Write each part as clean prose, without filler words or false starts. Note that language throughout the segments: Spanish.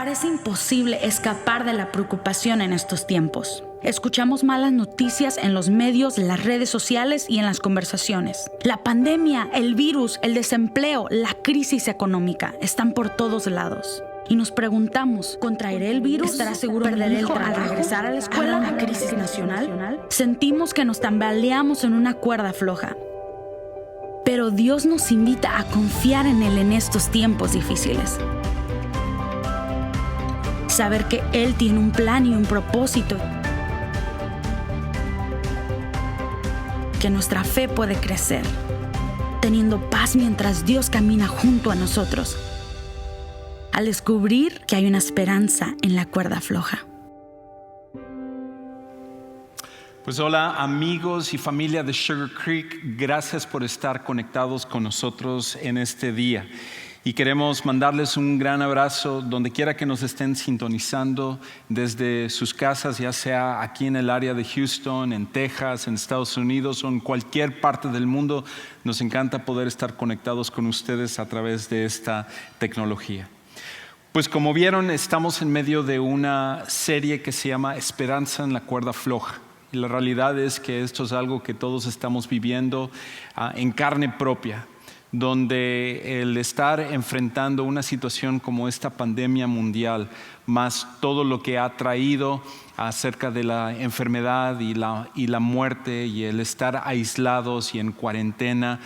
Parece imposible escapar de la preocupación en estos tiempos. Escuchamos malas noticias en los medios, las redes sociales y en las conversaciones. La pandemia, el virus, el desempleo, la crisis económica están por todos lados. Y nos preguntamos, ¿contraeré el virus? ¿Estará seguro perder el trabajo al regresar a la escuela? ¿Habrá una crisis nacional? Sentimos que nos tambaleamos en una cuerda floja. Pero Dios nos invita a confiar en Él en estos tiempos difíciles. Saber que Él tiene un plan y un propósito. Que nuestra fe puede crecer, teniendo paz mientras Dios camina junto a nosotros, al descubrir que hay una esperanza en la cuerda floja. Pues hola amigos y familia de Sugar Creek, gracias por estar conectados con nosotros en este día. Y queremos mandarles un gran abrazo donde quiera que nos estén sintonizando desde sus casas, ya sea aquí en el área de Houston, en Texas, en Estados Unidos o en cualquier parte del mundo. Nos encanta poder estar conectados con ustedes a través de esta tecnología. Pues como vieron, estamos en medio de una serie que se llama Esperanza en la cuerda floja. Y la realidad es que esto es algo que todos estamos viviendo en carne propia, donde el estar enfrentando una situación como esta pandemia mundial, más todo lo que ha traído acerca de la enfermedad y la muerte y el estar aislados y en cuarentena,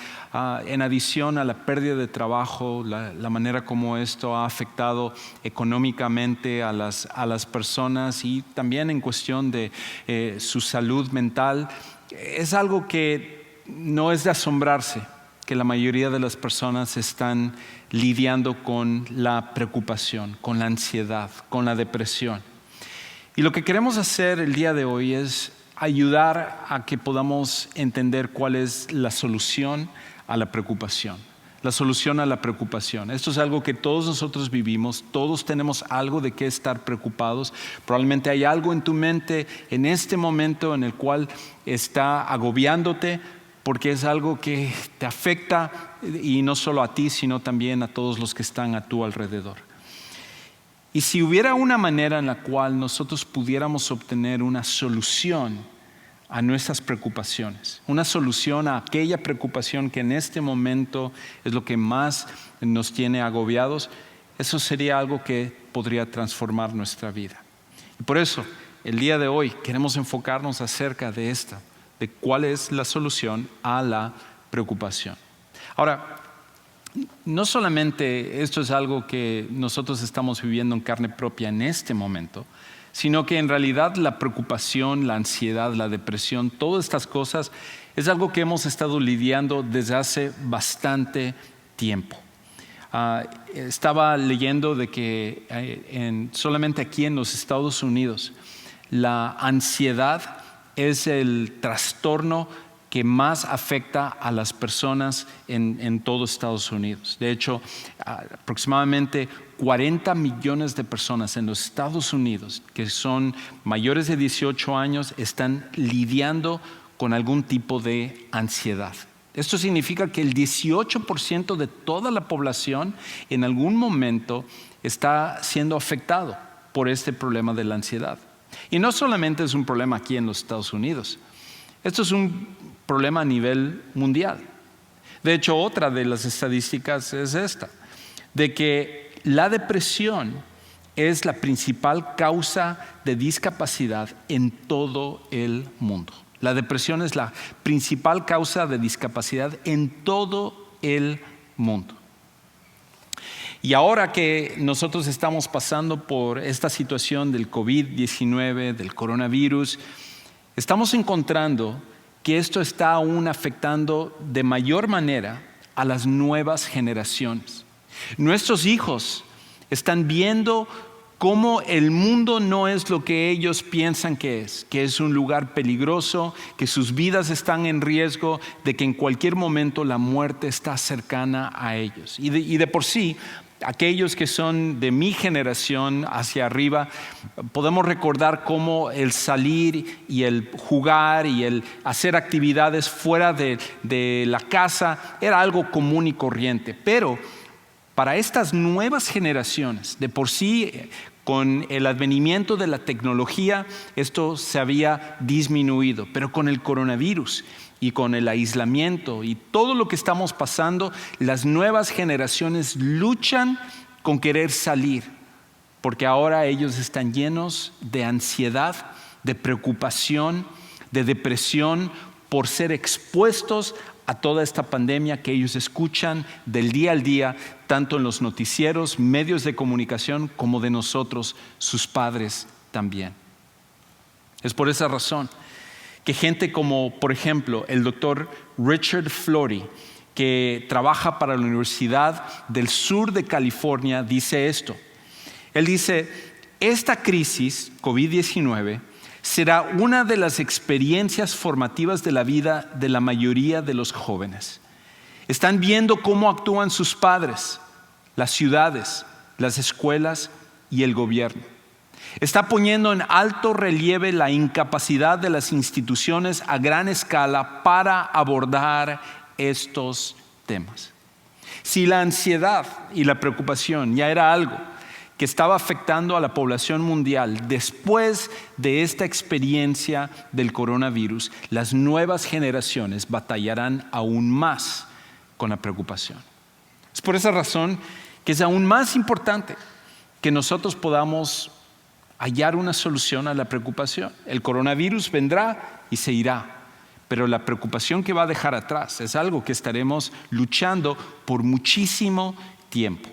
en adición a la pérdida de trabajo, la manera como esto ha afectado económicamente a las personas y también en cuestión de su salud mental, es algo que no es de asombrarse que la mayoría de las personas están lidiando con la preocupación, con la ansiedad, con la depresión. Y lo que queremos hacer el día de hoy es ayudar a que podamos entender cuál es la solución a la preocupación. La solución a la preocupación. Esto es algo que todos nosotros vivimos, todos tenemos algo de qué estar preocupados. Probablemente hay algo en tu mente en este momento en el cual está agobiándote, porque es algo que te afecta y no solo a ti, sino también a todos los que están a tu alrededor. Y si hubiera una manera en la cual nosotros pudiéramos obtener una solución a nuestras preocupaciones, una solución a aquella preocupación que en este momento es lo que más nos tiene agobiados, eso sería algo que podría transformar nuestra vida. Y por eso, el día de hoy queremos enfocarnos acerca de esta, de cuál es la solución a la preocupación. Ahora, no solamente esto es algo que nosotros estamos viviendo en carne propia en este momento, sino que en realidad la preocupación, la ansiedad, la depresión, todas estas cosas es algo que hemos estado lidiando desde hace bastante tiempo. Estaba leyendo de que solamente aquí en los Estados Unidos la ansiedad es el trastorno que más afecta a las personas en todo Estados Unidos. De hecho, aproximadamente 40 millones de personas en los Estados Unidos que son mayores de 18 años están lidiando con algún tipo de ansiedad. Esto significa que el 18% de toda la población en algún momento está siendo afectado por este problema de la ansiedad. Y no solamente es un problema aquí en los Estados Unidos, esto es un problema a nivel mundial. De hecho, otra de las estadísticas es esta, de que la depresión es la principal causa de discapacidad en todo el mundo. La depresión es la principal causa de discapacidad en todo el mundo. Y ahora que nosotros estamos pasando por esta situación del COVID-19, del coronavirus, estamos encontrando que esto está aún afectando de mayor manera a las nuevas generaciones. Nuestros hijos están viendo cómo el mundo no es lo que ellos piensan que es un lugar peligroso, que sus vidas están en riesgo, de que en cualquier momento la muerte está cercana a ellos. Y de por sí, aquellos que son de mi generación hacia arriba, podemos recordar cómo el salir y el jugar y el hacer actividades fuera de la casa era algo común y corriente. Pero Para estas nuevas generaciones, de por sí, con el advenimiento de la tecnología, esto se había disminuido, pero con el coronavirus y con el aislamiento y todo lo que estamos pasando, las nuevas generaciones luchan con querer salir, porque ahora ellos están llenos de ansiedad, de preocupación, de depresión por ser expuestos a toda esta pandemia que ellos escuchan del día al día, tanto en los noticieros, medios de comunicación, como de nosotros, sus padres también. Es por esa razón que gente como, por ejemplo, el doctor Richard Florey, que trabaja para la Universidad del Sur de California, dice esto. Él dice, esta crisis COVID-19 será una de las experiencias formativas de la vida de la mayoría de los jóvenes. Están viendo cómo actúan sus padres, las ciudades, las escuelas y el gobierno. Está poniendo en alto relieve la incapacidad de las instituciones a gran escala para abordar estos temas. Si la ansiedad y la preocupación ya era algo que estaba afectando a la población mundial después de esta experiencia del coronavirus, las nuevas generaciones batallarán aún más con la preocupación. Es por esa razón que es aún más importante que nosotros podamos hallar una solución a la preocupación. El coronavirus vendrá y se irá, pero la preocupación que va a dejar atrás es algo que estaremos luchando por muchísimo tiempo.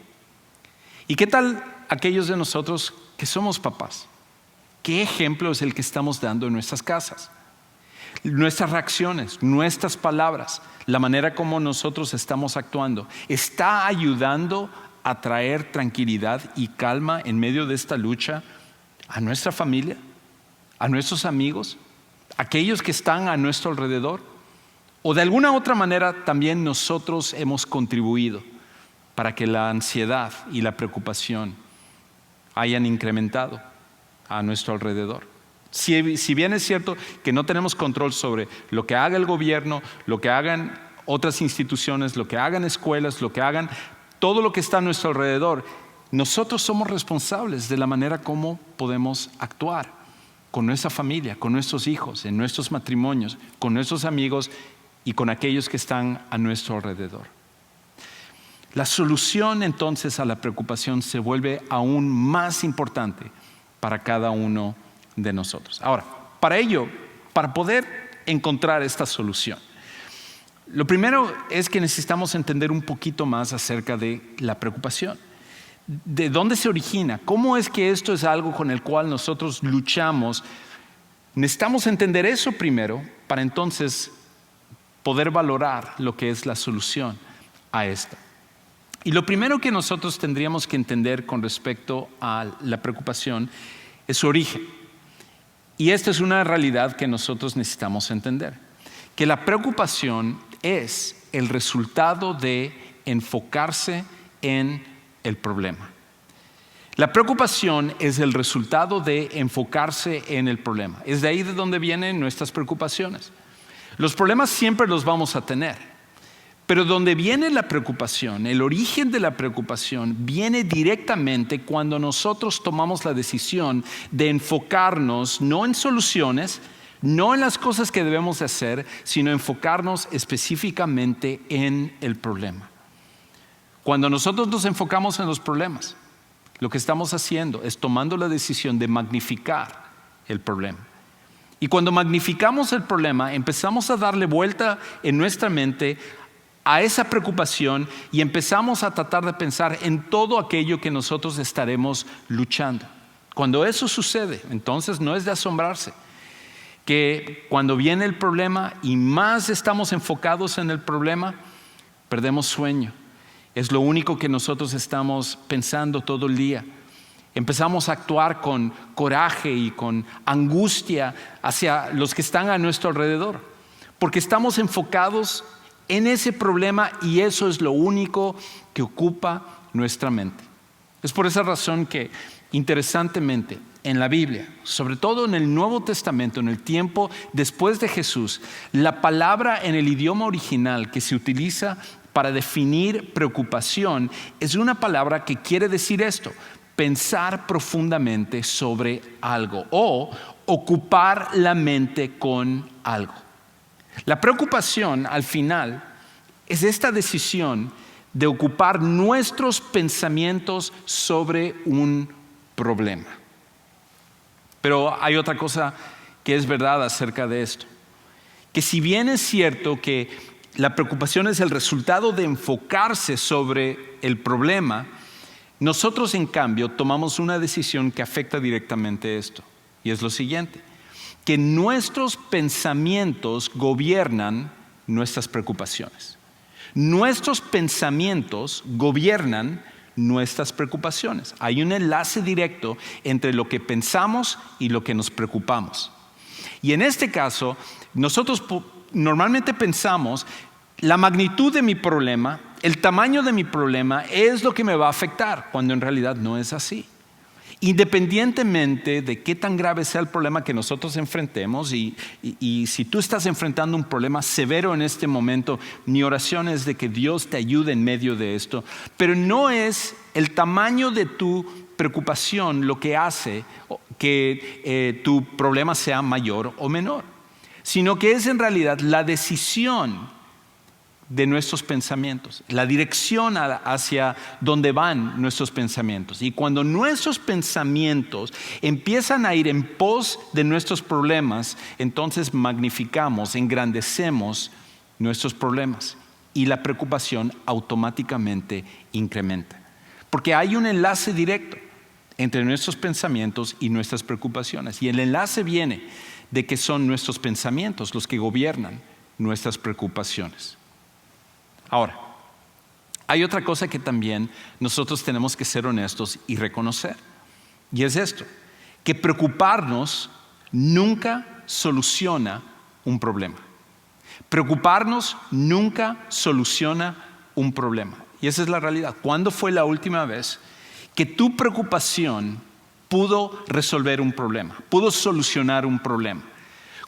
¿Y qué tal aquellos de nosotros que somos papás? ¿Qué ejemplo es el que estamos dando en nuestras casas? Nuestras reacciones, nuestras palabras, la manera como nosotros estamos actuando, ¿está ayudando a traer tranquilidad y calma en medio de esta lucha a nuestra familia, a nuestros amigos, a aquellos que están a nuestro alrededor? ¿O de alguna otra manera también nosotros hemos contribuido para que la ansiedad y la preocupación hayan incrementado a nuestro alrededor? Si bien es cierto que no tenemos control sobre lo que haga el gobierno, lo que hagan otras instituciones, lo que hagan escuelas, lo que hagan todo lo que está a nuestro alrededor, nosotros somos responsables de la manera como podemos actuar con nuestra familia, con nuestros hijos, en nuestros matrimonios, con nuestros amigos y con aquellos que están a nuestro alrededor. La solución entonces a la preocupación se vuelve aún más importante para cada uno de nosotros. Ahora, para ello, para poder encontrar esta solución, lo primero es que necesitamos entender un poquito más acerca de la preocupación. ¿De dónde se origina? ¿Cómo es que esto es algo con el cual nosotros luchamos? Necesitamos entender eso primero para entonces poder valorar lo que es la solución a esta. Y lo primero que nosotros tendríamos que entender con respecto a la preocupación es su origen. Y esta es una realidad que nosotros necesitamos entender. Que la preocupación es el resultado de enfocarse en el problema. La preocupación es el resultado de enfocarse en el problema. Es de ahí de donde vienen nuestras preocupaciones. Los problemas siempre los vamos a tener. Pero donde viene la preocupación, el origen de la preocupación viene directamente cuando nosotros tomamos la decisión de enfocarnos no en soluciones, no en las cosas que debemos de hacer, sino enfocarnos específicamente en el problema. Cuando nosotros nos enfocamos en los problemas, lo que estamos haciendo es tomando la decisión de magnificar el problema. Y cuando magnificamos el problema, empezamos a darle vuelta en nuestra mente a esa preocupación y empezamos a tratar de pensar en todo aquello que nosotros estaremos luchando. Cuando eso sucede, entonces no es de asombrarse que cuando viene el problema y más estamos enfocados en el problema, perdemos sueño. Es lo único que nosotros estamos pensando todo el día. Empezamos a actuar con coraje y con angustia hacia los que están a nuestro alrededor, porque estamos enfocados en ese problema y eso es lo único que ocupa nuestra mente. Es por esa razón que, interesantemente, en la Biblia, sobre todo en el Nuevo Testamento, en el tiempo después de Jesús, la palabra en el idioma original que se utiliza para definir preocupación es una palabra que quiere decir esto: pensar profundamente sobre algo o ocupar la mente con algo. La preocupación, al final, es esta decisión de ocupar nuestros pensamientos sobre un problema. Pero hay otra cosa que es verdad acerca de esto, que si bien es cierto que la preocupación es el resultado de enfocarse sobre el problema, nosotros en cambio tomamos una decisión que afecta directamente esto, y es lo siguiente: que nuestros pensamientos gobiernan nuestras preocupaciones. Nuestros pensamientos gobiernan nuestras preocupaciones. Hay un enlace directo entre lo que pensamos y lo que nos preocupamos. Y en este caso, nosotros normalmente pensamos: la magnitud de mi problema, el tamaño de mi problema es lo que me va a afectar, cuando en realidad no es así. Independientemente de qué tan grave sea el problema que nosotros enfrentemos, y si tú estás enfrentando un problema severo en este momento, mi oración es de que Dios te ayude en medio de esto. Pero no es el tamaño de tu preocupación lo que hace que tu problema sea mayor o menor, sino que es en realidad la decisión de nuestros pensamientos, la dirección hacia donde van nuestros pensamientos. Y cuando nuestros pensamientos empiezan a ir en pos de nuestros problemas, entonces magnificamos, engrandecemos nuestros problemas y la preocupación automáticamente incrementa. Porque hay un enlace directo entre nuestros pensamientos y nuestras preocupaciones. Y el enlace viene de que son nuestros pensamientos los que gobiernan nuestras preocupaciones. Ahora, hay otra cosa que también nosotros tenemos que ser honestos y reconocer. Y es esto: que preocuparnos nunca soluciona un problema. Preocuparnos nunca soluciona un problema. Y esa es la realidad. ¿Cuándo fue la última vez que tu preocupación pudo resolver un problema, pudo solucionar un problema?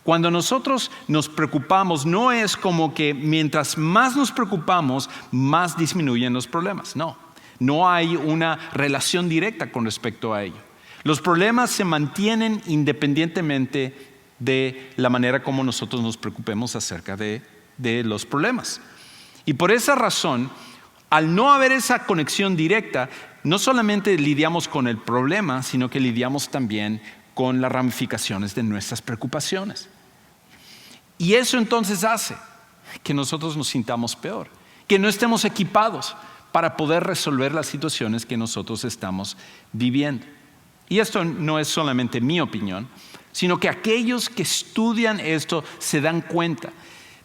Cuando nosotros nos preocupamos, no es como que mientras más nos preocupamos, más disminuyen los problemas. No hay una relación directa con respecto a ello. Los problemas se mantienen independientemente de la manera como nosotros nos preocupemos acerca de los problemas. Y por esa razón, al no haber esa conexión directa, no solamente lidiamos con el problema, sino que lidiamos también con las ramificaciones de nuestras preocupaciones. Y eso entonces hace que nosotros nos sintamos peor, que no estemos equipados para poder resolver las situaciones que nosotros estamos viviendo. Y esto no es solamente mi opinión, sino que aquellos que estudian esto se dan cuenta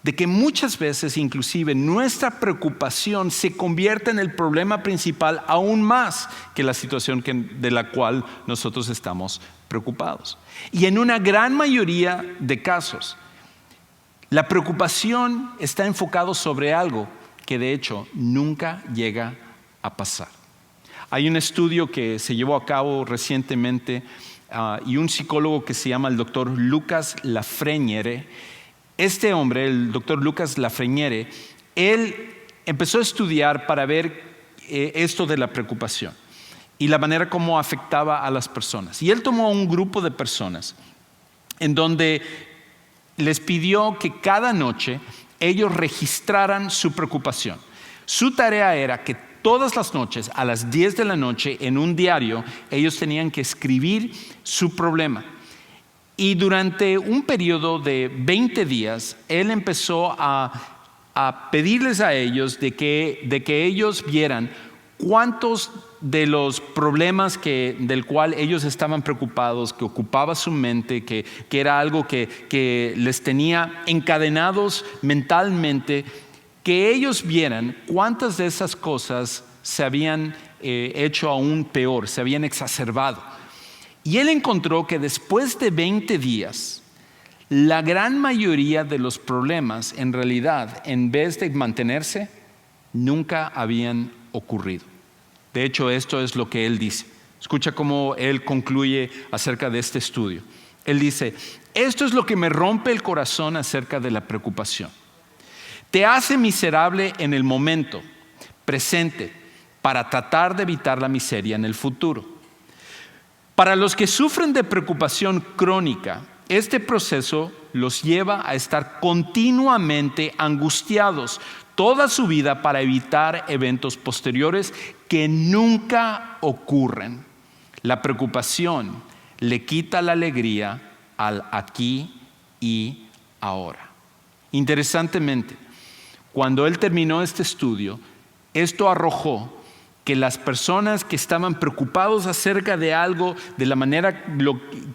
de que muchas veces inclusive nuestra preocupación se convierte en el problema principal aún más que la situación de la cual nosotros estamos preocupados. Y en una gran mayoría de casos, la preocupación está enfocada sobre algo que de hecho nunca llega a pasar. Hay un estudio que se llevó a cabo recientemente y un psicólogo que se llama el doctor Lucas Lafreniere. Este hombre, el doctor Lucas Lafreniere, él empezó a estudiar para ver esto de la preocupación y la manera como afectaba a las personas. Y él tomó un grupo de personas en donde les pidió que cada noche ellos registraran su preocupación. Su tarea era que todas las noches, a las 10 de la noche, en un diario, ellos tenían que escribir su problema. Y durante un periodo de 20 días, él empezó a pedirles a ellos de que ellos vieran cuántos de los problemas del cual ellos estaban preocupados, que ocupaba su mente, que era algo que les tenía encadenados mentalmente, que ellos vieran cuántas de esas cosas se habían hecho aún peor, se habían exacerbado. Y él encontró que después de 20 días, la gran mayoría de los problemas, en realidad, en vez de mantenerse, nunca habían ocurrido. De hecho, esto es lo que él dice. Escucha cómo él concluye acerca de este estudio. Él dice: esto es lo que me rompe el corazón acerca de la preocupación. Te hace miserable en el momento presente para tratar de evitar la miseria en el futuro. Para los que sufren de preocupación crónica, este proceso los lleva a estar continuamente angustiados toda su vida para evitar eventos posteriores que nunca ocurren. La preocupación le quita la alegría al aquí y ahora. Interesantemente, cuando él terminó este estudio, esto arrojó que las personas que estaban preocupados acerca de algo, de la manera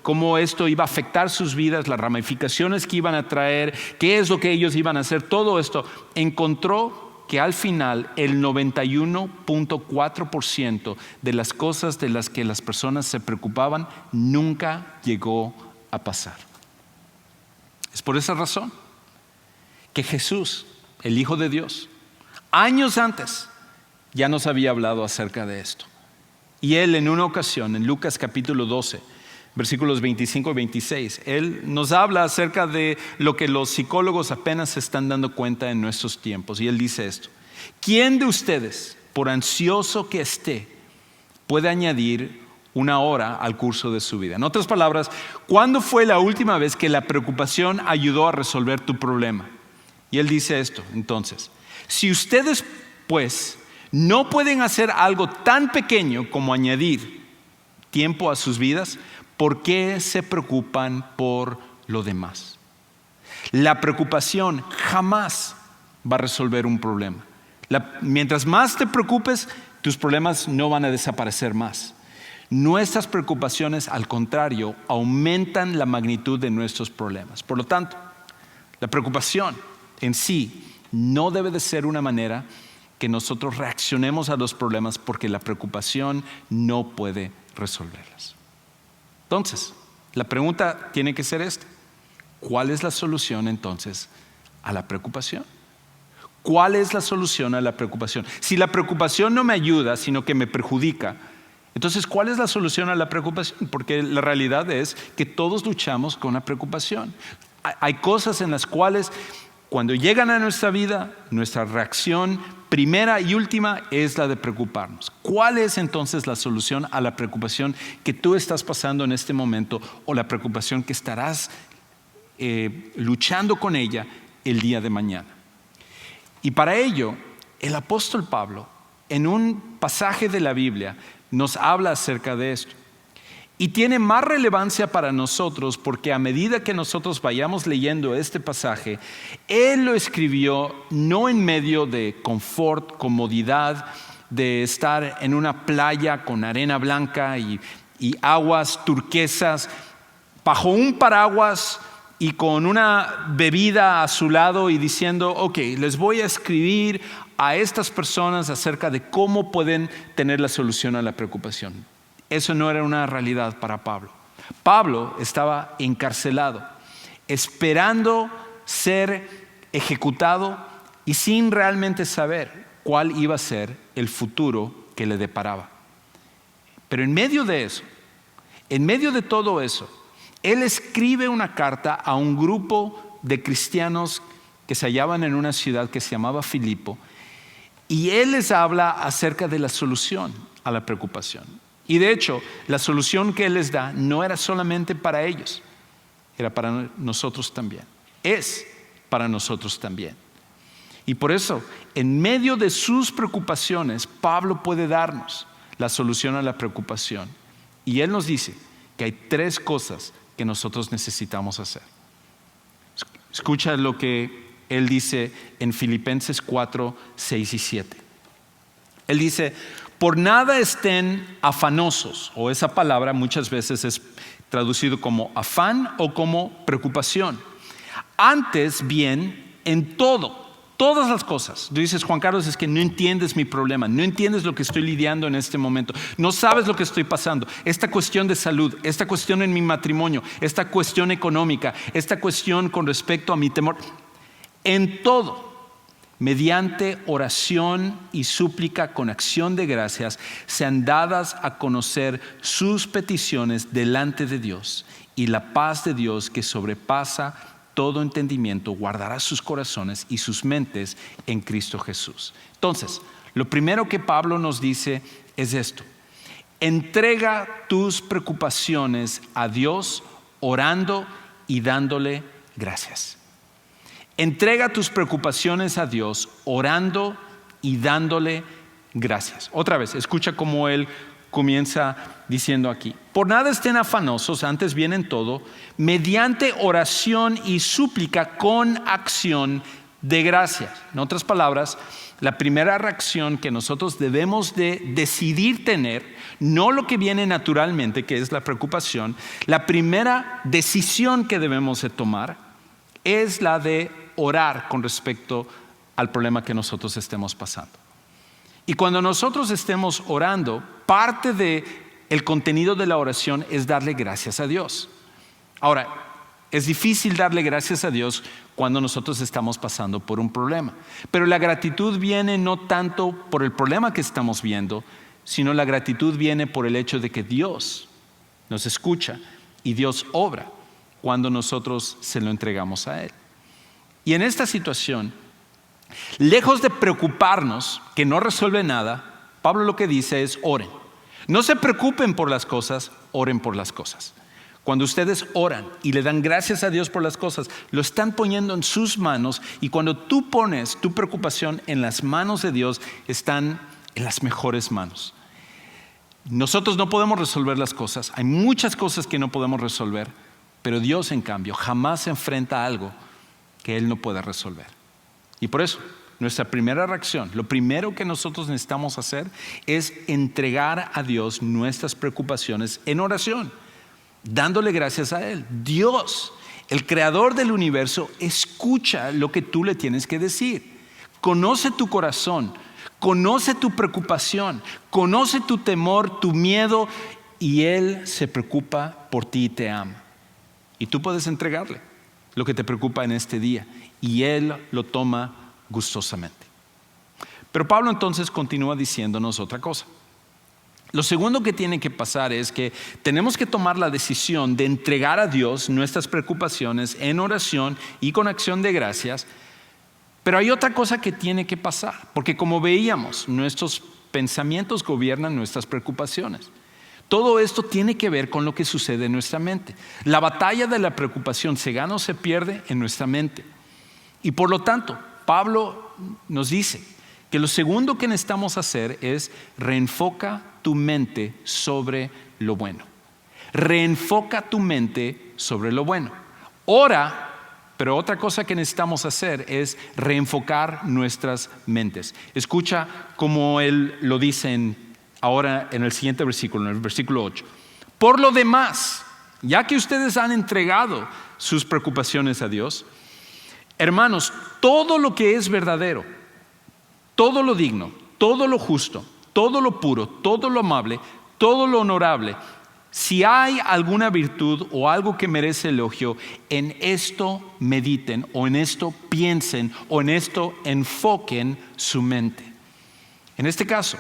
cómo esto iba a afectar sus vidas, las ramificaciones que iban a traer, qué es lo que ellos iban a hacer, todo esto, encontró que al final el 91.4% de las cosas de las que las personas se preocupaban nunca llegó a pasar. Es por esa razón que Jesús, el Hijo de Dios, años antes ya nos había hablado acerca de esto. Y él en una ocasión, en Lucas capítulo 12, versículos 25 y 26, él nos habla acerca de lo que los psicólogos apenas se están dando cuenta en nuestros tiempos. Y él dice esto: ¿quién de ustedes, por ansioso que esté, puede añadir una hora al curso de su vida? En otras palabras, ¿cuándo fue la última vez que la preocupación ayudó a resolver tu problema? Y él dice esto, entonces: si ustedes pues no pueden hacer algo tan pequeño como añadir tiempo a sus vidas, ¿por qué se preocupan por lo demás? La preocupación jamás va a resolver un problema. Mientras más te preocupes, tus problemas no van a desaparecer más. Nuestras preocupaciones, al contrario, aumentan la magnitud de nuestros problemas. Por lo tanto, la preocupación en sí no debe de ser una manera que nosotros reaccionemos a los problemas, porque la preocupación no puede resolverlas. Entonces, la pregunta tiene que ser esta: ¿cuál es la solución entonces a la preocupación? ¿Cuál es la solución a la preocupación? Si la preocupación no me ayuda, sino que me perjudica, entonces ¿cuál es la solución a la preocupación? Porque la realidad es que todos luchamos con la preocupación. Hay cosas en las cuales, cuando llegan a nuestra vida, nuestra reacción primera y última es la de preocuparnos. ¿Cuál es entonces la solución a la preocupación que tú estás pasando en este momento, o la preocupación que estarás luchando con ella el día de mañana? Y para ello, el apóstol Pablo, en un pasaje de la Biblia, nos habla acerca de esto. Y tiene más relevancia para nosotros porque a medida que nosotros vayamos leyendo este pasaje, él lo escribió no en medio de confort, comodidad, de estar en una playa con arena blanca y aguas turquesas, bajo un paraguas y con una bebida a su lado y diciendo: ok, les voy a escribir a estas personas acerca de cómo pueden tener la solución a la preocupación. Eso no era una realidad para Pablo. Pablo estaba encarcelado, esperando ser ejecutado y sin realmente saber cuál iba a ser el futuro que le deparaba. Pero en medio de eso, en medio de todo eso, él escribe una carta a un grupo de cristianos que se hallaban en una ciudad que se llamaba Filipo, y él les habla acerca de la solución a la preocupación. Y de hecho, la solución que él les da no era solamente para ellos, era para nosotros también. Es para nosotros también. Y por eso, en medio de sus preocupaciones, Pablo puede darnos la solución a la preocupación. Y él nos dice que hay 3 cosas que nosotros necesitamos hacer. Escucha lo que él dice en Filipenses 4, 6 y 7. Él dice: por nada estén afanosos, o esa palabra muchas veces es traducido como afán o como preocupación. Antes bien, en todas las cosas. Tú dices: Juan Carlos, es que no entiendes mi problema, no entiendes lo que estoy lidiando en este momento, no sabes lo que estoy pasando, esta cuestión de salud, esta cuestión en mi matrimonio, esta cuestión económica, esta cuestión con respecto a mi temor. En todo, mediante oración y súplica con acción de gracias, sean dadas a conocer sus peticiones delante de Dios, y la paz de Dios, que sobrepasa todo entendimiento, guardará sus corazones y sus mentes en Cristo Jesús. Entonces, lo primero que Pablo nos dice es esto: entrega tus preocupaciones a Dios orando y dándole gracias. Entrega tus preocupaciones a Dios orando y dándole gracias. Otra vez, escucha cómo él comienza diciendo aquí: por nada estén afanosos, antes bien en todo, mediante oración y súplica con acción de gracias. En otras palabras, la primera reacción que nosotros debemos de decidir tener, no lo que viene naturalmente, que es la preocupación, la primera decisión que debemos de tomar es la de orar con respecto al problema que nosotros estemos pasando. Y cuando nosotros estemos orando, parte del contenido de la oración es darle gracias a Dios. Ahora, es difícil darle gracias a Dios cuando nosotros estamos pasando por un problema. Pero la gratitud viene no tanto por el problema que estamos viendo, sino la gratitud viene por el hecho de que Dios nos escucha y Dios obra cuando nosotros se lo entregamos a Él. Y en esta situación, lejos de preocuparnos, que no resuelve nada, Pablo lo que dice es: oren. No se preocupen por las cosas, oren por las cosas. Cuando ustedes oran y le dan gracias a Dios por las cosas, lo están poniendo en sus manos, y cuando tú pones tu preocupación en las manos de Dios, están en las mejores manos. Nosotros no podemos resolver las cosas, hay muchas cosas que no podemos resolver, pero Dios, en cambio, jamás se enfrenta a algo que Él no pueda resolver. Y por eso, nuestra primera reacción, lo primero que nosotros necesitamos hacer es entregar a Dios nuestras preocupaciones en oración, dándole gracias a Él. Dios, el creador del universo, escucha lo que tú le tienes que decir. Conoce tu corazón, conoce tu preocupación, conoce tu temor, tu miedo, y Él se preocupa por ti y te ama. Y tú puedes entregarle lo que te preocupa en este día, y Él lo toma gustosamente. Pero Pablo entonces continúa diciéndonos otra cosa. Lo segundo que tiene que pasar es que tenemos que tomar la decisión de entregar a Dios nuestras preocupaciones en oración y con acción de gracias. Pero hay otra cosa que tiene que pasar, porque como veíamos, nuestros pensamientos gobiernan nuestras preocupaciones. Todo esto tiene que ver con lo que sucede en nuestra mente. La batalla de la preocupación se gana o se pierde en nuestra mente. Y por lo tanto, Pablo nos dice que lo segundo que necesitamos hacer es reenfoca tu mente sobre lo bueno. Reenfoca tu mente sobre lo bueno. Ora, pero otra cosa que necesitamos hacer es reenfocar nuestras mentes. Escucha cómo él lo dice ahora en el siguiente versículo, en el versículo 8. Por lo demás, ya que ustedes han entregado sus preocupaciones a Dios, hermanos, todo lo que es verdadero, todo lo digno, todo lo justo, todo lo puro, todo lo amable, todo lo honorable, si hay alguna virtud o algo que merece elogio, en esto mediten, o en esto piensen, o en esto enfoquen su mente. En este caso,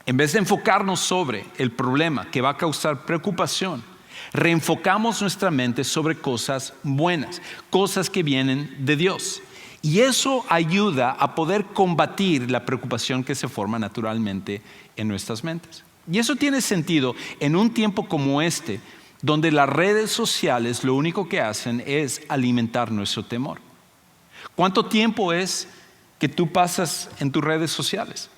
en vez de enfocarnos sobre el problema que va a causar preocupación, reenfocamos nuestra mente sobre cosas buenas, cosas que vienen de Dios. Y eso ayuda a poder combatir la preocupación que se forma naturalmente en nuestras mentes. Y eso tiene sentido en un tiempo como este, donde las redes sociales lo único que hacen es alimentar nuestro temor. ¿Cuánto tiempo es que tú pasas en tus redes sociales?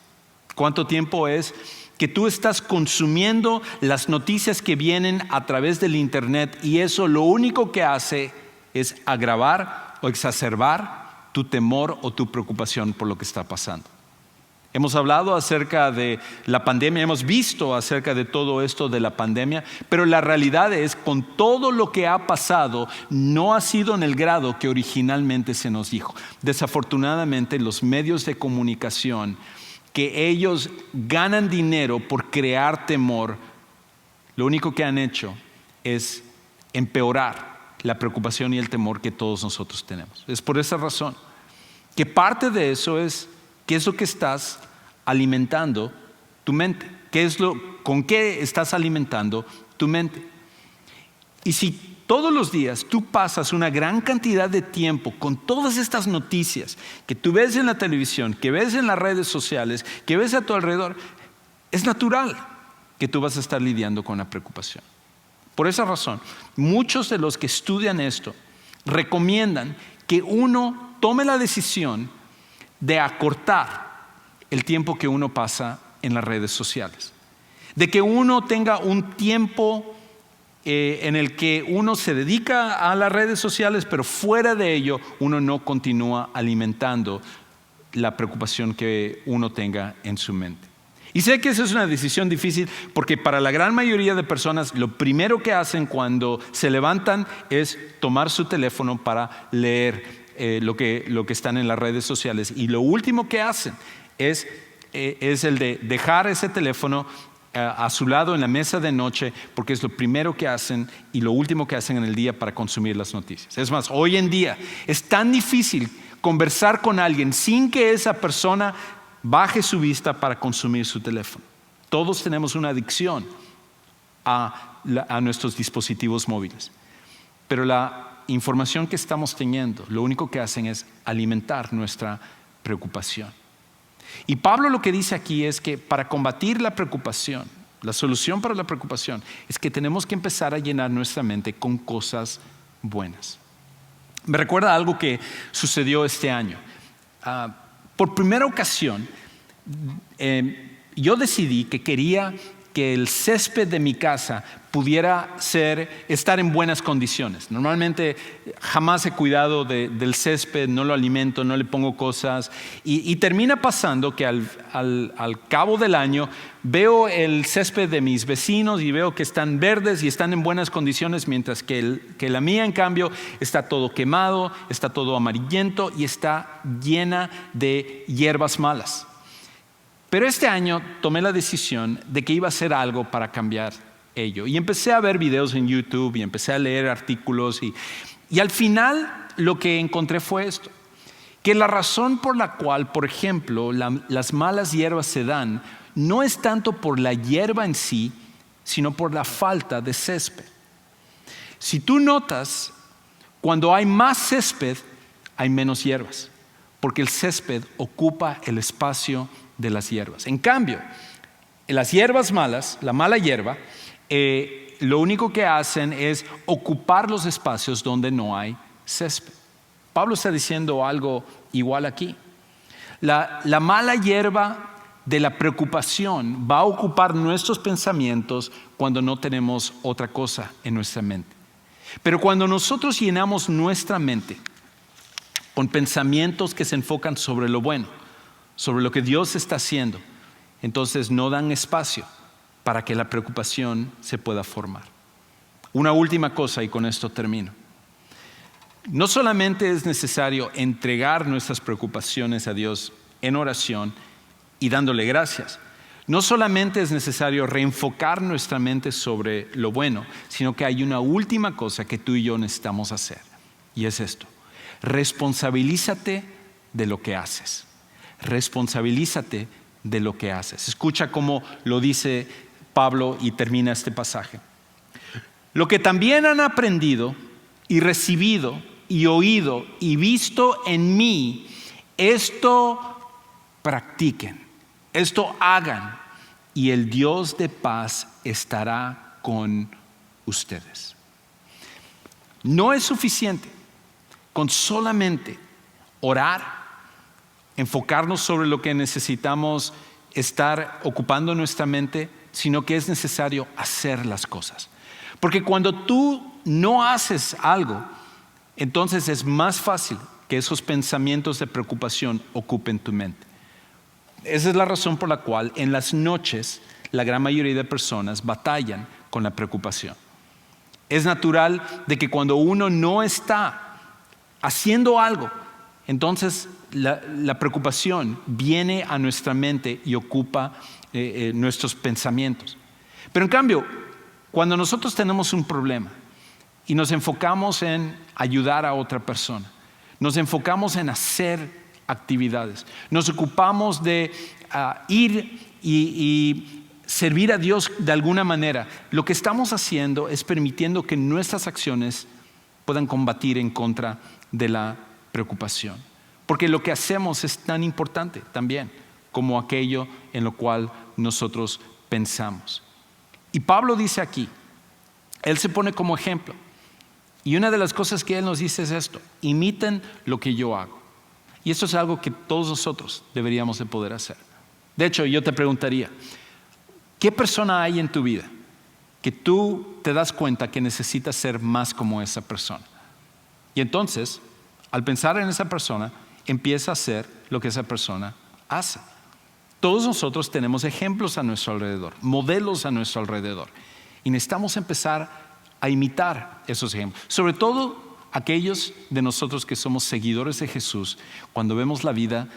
¿Cuánto tiempo es que tú estás consumiendo las noticias que vienen a través del internet, y eso lo único que hace es agravar o exacerbar tu temor o tu preocupación por lo que está pasando? Hemos hablado acerca de la pandemia, hemos visto acerca de todo esto de la pandemia, pero la realidad es, con todo lo que ha pasado, no ha sido en el grado que originalmente se nos dijo. Desafortunadamente, los medios de comunicación, que ellos ganan dinero por crear temor, lo único que han hecho es empeorar la preocupación y el temor que todos nosotros tenemos. Es por esa razón que parte de eso es qué es lo que estás alimentando tu mente, con qué estás alimentando tu mente. Y si todos los días tú pasas una gran cantidad de tiempo con todas estas noticias que tú ves en la televisión, que ves en las redes sociales, que ves a tu alrededor, es natural que tú vas a estar lidiando con la preocupación. Por esa razón, muchos de los que estudian esto recomiendan que uno tome la decisión de acortar el tiempo que uno pasa en las redes sociales. De que uno tenga un tiempo en el que uno se dedica a las redes sociales, pero fuera de ello uno no continúa alimentando la preocupación que uno tenga en su mente. Y sé que esa es una decisión difícil porque para la gran mayoría de personas lo primero que hacen cuando se levantan es tomar su teléfono para leer lo que están en las redes sociales, y lo último que hacen es el de dejar ese teléfono a su lado en la mesa de noche, porque es lo primero que hacen y lo último que hacen en el día para consumir las noticias. Es más, hoy en día es tan difícil conversar con alguien sin que esa persona baje su vista para consumir su teléfono. Todos tenemos una adicción a nuestros dispositivos móviles, pero la información que estamos teniendo lo único que hacen es alimentar nuestra preocupación. Y Pablo lo que dice aquí es que para combatir la preocupación, la solución para la preocupación es que tenemos que empezar a llenar nuestra mente con cosas buenas. Me recuerda algo que sucedió este año. Por primera ocasión, yo decidí que quería que el césped de mi casa pudiera estar en buenas condiciones. Normalmente jamás he cuidado del césped, no lo alimento, no le pongo cosas, y termina pasando que al cabo del año veo el césped de mis vecinos y veo que están verdes y están en buenas condiciones, mientras que la mía, en cambio, está todo quemado, está todo amarillento y está llena de hierbas malas. Pero este año tomé la decisión de que iba a hacer algo para cambiar ello. Y empecé a ver videos en YouTube y empecé a leer artículos. Y al final lo que encontré fue esto: que la razón por la cual, por ejemplo, las malas hierbas se dan no es tanto por la hierba en sí, sino por la falta de césped. Si tú notas, cuando hay más césped, hay menos hierbas, porque el césped ocupa el espacio de las hierbas. En cambio, las hierbas malas, la mala hierba, lo único que hacen es ocupar los espacios donde no hay césped. Pablo está diciendo algo igual aquí. La mala hierba de la preocupación va a ocupar nuestros pensamientos cuando no tenemos otra cosa en nuestra mente. Pero cuando nosotros llenamos nuestra mente con pensamientos que se enfocan sobre lo bueno, sobre lo que Dios está haciendo, entonces no dan espacio para que la preocupación se pueda formar. Una última cosa y con esto termino. No solamente es necesario entregar nuestras preocupaciones a Dios en oración y dándole gracias. No solamente es necesario reenfocar nuestra mente sobre lo bueno, sino que hay una última cosa que tú y yo necesitamos hacer, y es esto: responsabilízate de lo que haces. Responsabilízate de lo que haces. Escucha cómo lo dice Pablo y termina este pasaje. Lo que también han aprendido y recibido y oído y visto en mí, esto practiquen, esto hagan, y el Dios de paz estará con ustedes. No es suficiente con solamente orar, enfocarnos sobre lo que necesitamos estar ocupando nuestra mente, sino que es necesario hacer las cosas. Porque cuando tú no haces algo, entonces es más fácil que esos pensamientos de preocupación ocupen tu mente. Esa es la razón por la cual en las noches la gran mayoría de personas batallan con la preocupación. Es natural de que cuando uno no está haciendo algo, entonces la preocupación viene a nuestra mente y ocupa nuestros pensamientos. Pero en cambio, cuando nosotros tenemos un problema y nos enfocamos en ayudar a otra persona, nos enfocamos en hacer actividades, nos ocupamos de ir y servir a Dios de alguna manera, lo que estamos haciendo es permitiendo que nuestras acciones puedan combatir en contra de la preocupación. Porque lo que hacemos es tan importante también como aquello en lo cual nosotros pensamos. Y Pablo dice aquí, él se pone como ejemplo. Y una de las cosas que él nos dice es esto: imiten lo que yo hago. Y esto es algo que todos nosotros deberíamos de poder hacer. De hecho, yo te preguntaría, ¿qué persona hay en tu vida que tú te das cuenta que necesitas ser más como esa persona? Y entonces, al pensar en esa persona, empieza a hacer lo que esa persona hace. Todos nosotros tenemos ejemplos a nuestro alrededor, modelos a nuestro alrededor. Y necesitamos empezar a imitar esos ejemplos. Sobre todo aquellos de nosotros que somos seguidores de Jesús, cuando vemos la vida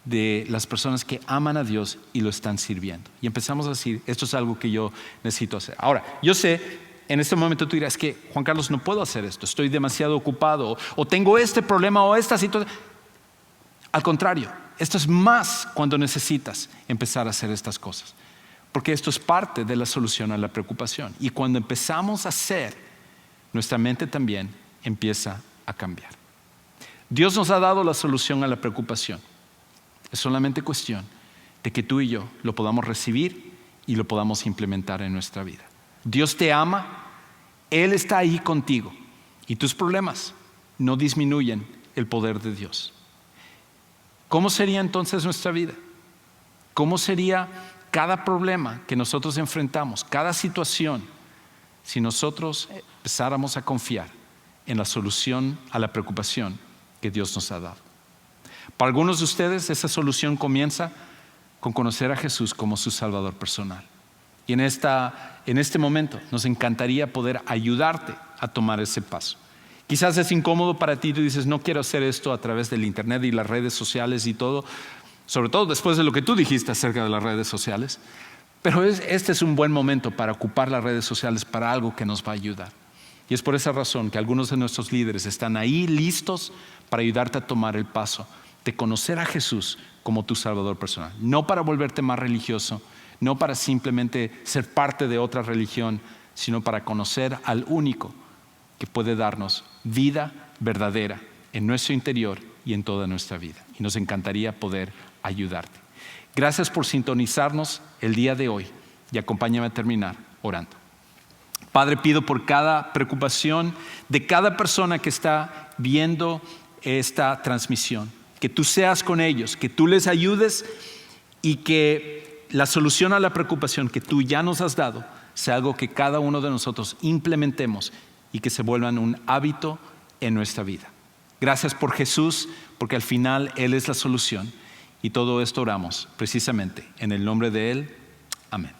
de las personas que aman a Dios y lo están sirviendo. Y empezamos a decir, esto es algo que yo necesito hacer. Ahora, yo sé, en este momento tú dirás, que Juan Carlos, no puedo hacer esto, estoy demasiado ocupado, o tengo este problema o esta situación. Al contrario, esto es más cuando necesitas empezar a hacer estas cosas. Porque esto es parte de la solución a la preocupación. Y cuando empezamos a hacer, nuestra mente también empieza a cambiar. Dios nos ha dado la solución a la preocupación. Es solamente cuestión de que tú y yo lo podamos recibir y lo podamos implementar en nuestra vida. Dios te ama, Él está ahí contigo y tus problemas no disminuyen el poder de Dios. ¿Cómo sería entonces nuestra vida? ¿Cómo sería cada problema que nosotros enfrentamos, cada situación, si nosotros empezáramos a confiar en la solución a la preocupación que Dios nos ha dado? Para algunos de ustedes esa solución comienza con conocer a Jesús como su Salvador personal. Y en este momento nos encantaría poder ayudarte a tomar ese paso. Quizás es incómodo para ti, tú dices, no quiero hacer esto a través del internet y las redes sociales y todo, sobre todo después de lo que tú dijiste acerca de las redes sociales. Pero este es un buen momento para ocupar las redes sociales para algo que nos va a ayudar. Y es por esa razón que algunos de nuestros líderes están ahí listos para ayudarte a tomar el paso de conocer a Jesús como tu Salvador personal. No para volverte más religioso, no para simplemente ser parte de otra religión, sino para conocer al único que puede darnos vida verdadera en nuestro interior y en toda nuestra vida. Y nos encantaría poder ayudarte. Gracias por sintonizarnos el día de hoy y acompáñame a terminar orando. Padre, pido por cada preocupación de cada persona que está viendo esta transmisión, que tú seas con ellos, que tú les ayudes y que la solución a la preocupación que tú ya nos has dado sea algo que cada uno de nosotros implementemos y que se vuelvan un hábito en nuestra vida. Gracias por Jesús, porque al final Él es la solución y todo esto oramos precisamente en el nombre de Él. Amén.